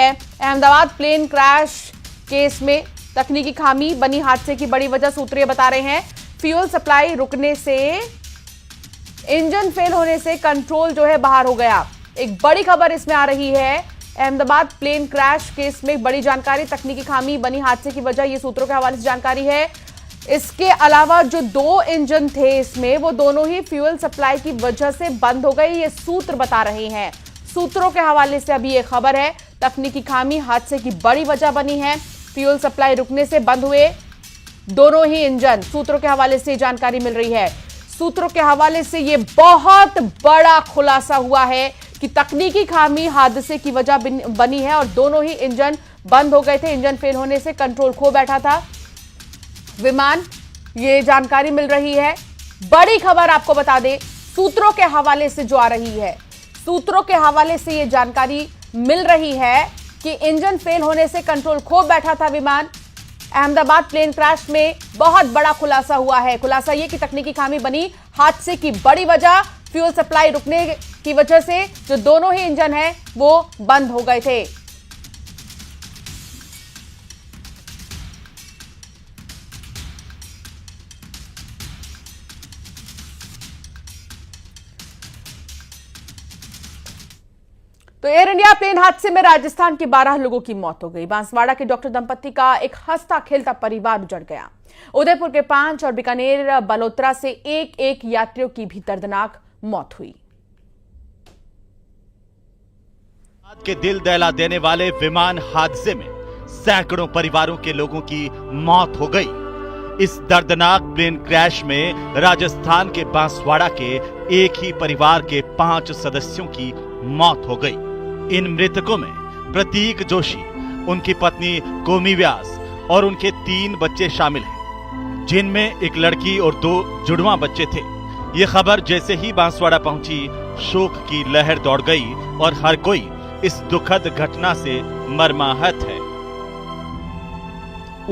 Ahmedabad plane crash case में तकनीकी खामी बनी हादसे की बड़ी वजह सूत्रीय बता रहे हैं। फ्यूल सप्लाई रुकने से, इंजन फेल होने से कंट्रोल जो है बाहर हो गया। एक बड़ी खबर इसमें आ रही है। अहमदाबाद प्लेन क्रैश केस में बड़ी जानकारी, तकनीकी खामी बनी हादसे की वजह, ये सूत्रों के हवाले से जानकारी है। इसके अलावा जो 2 इंजन थे इसमें, वो दोनों ही फ्यूल सप्लाई की वजह से बंद हो गए, ये सूत्र बता रहे हैं। सूत्रों के हवाले से अभी ये खबर है, तकनीकी खामी हादसे की बड़ी वजह बनी है। फ्यूल सप्लाई रुकने से बंद हुए दोनों ही इंजन, सूत्रों के हवाले से जानकारी मिल रही है। सूत्रों के हवाले से यह बहुत बड़ा खुलासा हुआ है कि तकनीकी खामी हादसे की वजह बनी है और दोनों ही इंजन बंद हो गए थे। इंजन फेल होने से कंट्रोल खो बैठा था विमान, ये जानकारी मिल रही है। बड़ी खबर आपको बता दें, सूत्रों के हवाले से जो आ रही है, सूत्रों के हवाले से यह जानकारी मिल रही है कि इंजन फेल होने से कंट्रोल खो बैठा था विमान। अहमदाबाद प्लेन क्रैश में बहुत बड़ा खुलासा हुआ है। खुलासा यह कि तकनीकी खामी बनी हादसे की बड़ी वजह, फ्यूल सप्लाई रुकने की वजह से जो दोनों ही इंजन हैं वो बंद हो गए थे। तो एयर इंडिया प्लेन हादसे में राजस्थान के 12 लोगों की मौत हो गई। बांसवाड़ा के डॉक्टर दंपत्ति का एक हंसता खेलता परिवार उजड़ गया। उदयपुर के 5 और बीकानेर बलोत्रा से एक यात्रियों की भी दर्दनाक मौत हुई। के दिल दहला देने वाले विमान हादसे में सैकड़ों परिवारों के लोगों की मौत हो गई। इस दर्दनाक प्लेन क्रैश में राजस्थान के बांसवाड़ा के एक ही परिवार के 5 सदस्यों की मौत हो गई। इन मृतकों में प्रतीक जोशी, उनकी पत्नी कोमी व्यास और उनके 3 बच्चे शामिल हैं, जिनमें एक लड़की और 2 जुड़वा बच्चे थे। ये खबर जैसे ही बांसवाड़ा पहुंची, शोक की लहर दौड़ गई और हर कोई इस दुखद घटना से मर्माहत है।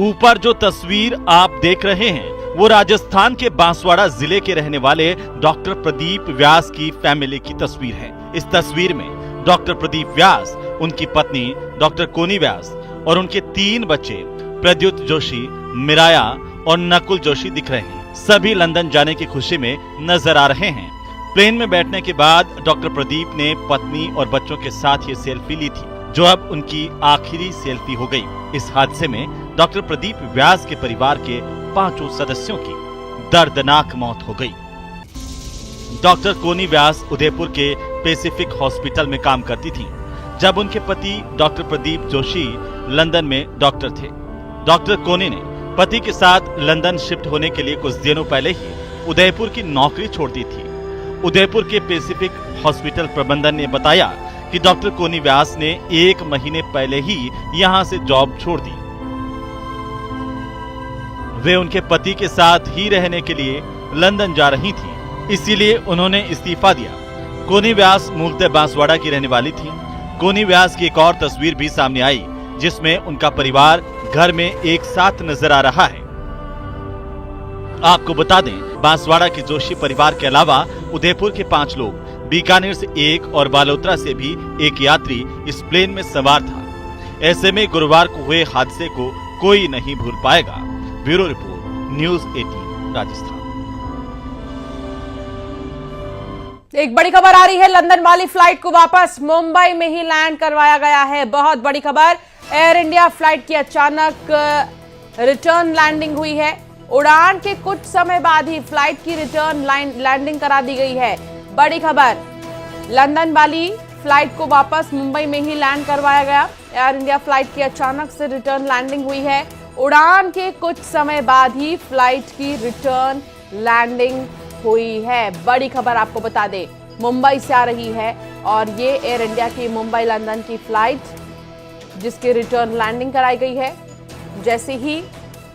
ऊपर जो तस्वीर आप देख रहे हैं वो राजस्थान के बांसवाड़ा जिले के रहने वाले डॉक्टर प्रदीप व्यास की फैमिली की तस्वीर है। इस तस्वीर में डॉक्टर प्रदीप व्यास, उनकी पत्नी डॉक्टर कोनी व्यास और उनके 3 बच्चे प्रद्युत जोशी, मिराया और नकुल जोशी दिख रहे हैं। सभी लंदन जाने की खुशी में नजर आ रहे हैं। प्लेन में बैठने के बाद डॉक्टर प्रदीप ने पत्नी और बच्चों के साथ ये सेल्फी ली थी, जो अब उनकी आखिरी सेल्फी हो गई। इस हादसे में डॉक्टर प्रदीप व्यास के परिवार के 5 सदस्यों की दर्दनाक मौत हो गई। डॉक्टर कोनी व्यास उदयपुर के पैसिफिक हॉस्पिटल में काम करती थीं, जब उनके पति डॉक्टर प्रदीप जोशी लंदन में डॉक्टर थे। डॉक्टर कोनी ने पति के साथ लंदन शिफ्ट होने के लिए कुछ दिनों पहले ही उदयपुर की नौकरी छोड़ दी थी। उदयपुर के पैसिफिक हॉस्पिटल प्रबंधन ने बताया कि डॉक्टर कोनी व्यास ने 1 महीने पहले ही यहां से जॉब छोड़ दी। वे उनके पति के साथ ही रहने के लिए लंदन जा रही थी, इसीलिए उन्होंने इस्तीफा दिया। कोनी व्यास मूलतः बांसवाड़ा की रहने वाली थी। कोनी व्यास की एक और तस्वीर भी सामने आई, जिसमें उनका परिवार घर में एक साथ नजर आ रहा है। आपको बता दें, बांसवाड़ा के जोशी परिवार के अलावा उदयपुर के 5 लोग, बीकानेर से 1 और बालोतरा से भी 1 यात्री इस प्लेन में सवार था। ऐसे में गुरुवार को हुए हादसे को कोई नहीं भूल पाएगा। Bureau report, news 18 Rajasthan. एक बड़ी खबर आ रही है, लंदन वाली फ्लाइट को वापस मुंबई में ही लैंड करवाया गया है। बहुत बड़ी खबर, एयर इंडिया फ्लाइट की अचानक रिटर्न लैंडिंग हुई है। उड़ान के कुछ समय बाद ही फ्लाइट की रिटर्न लैंडिंग करा दी गई है। बड़ी खबर, लंदन वाली फ्लाइट को वापस मुंबई में ही लैंड करवाया गया। एयर इंडिया फ्लाइट की अचानक से रिटर्न लैंडिंग हुई है। उड़ान के कुछ समय बाद ही फ्लाइट की रिटर्न लैंडिंग हुई है। बड़ी खबर आपको बता दें, मुंबई से आ रही है और ये एयर इंडिया की मुंबई लंदन की फ्लाइट, जिसकी रिटर्न लैंडिंग कराई गई है। जैसे ही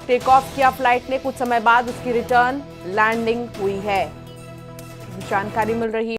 टेक ऑफ किया फ्लाइट ने, कुछ समय बाद उसकी रिटर्न लैंडिंग हुई है। जानकारी मिल रही है।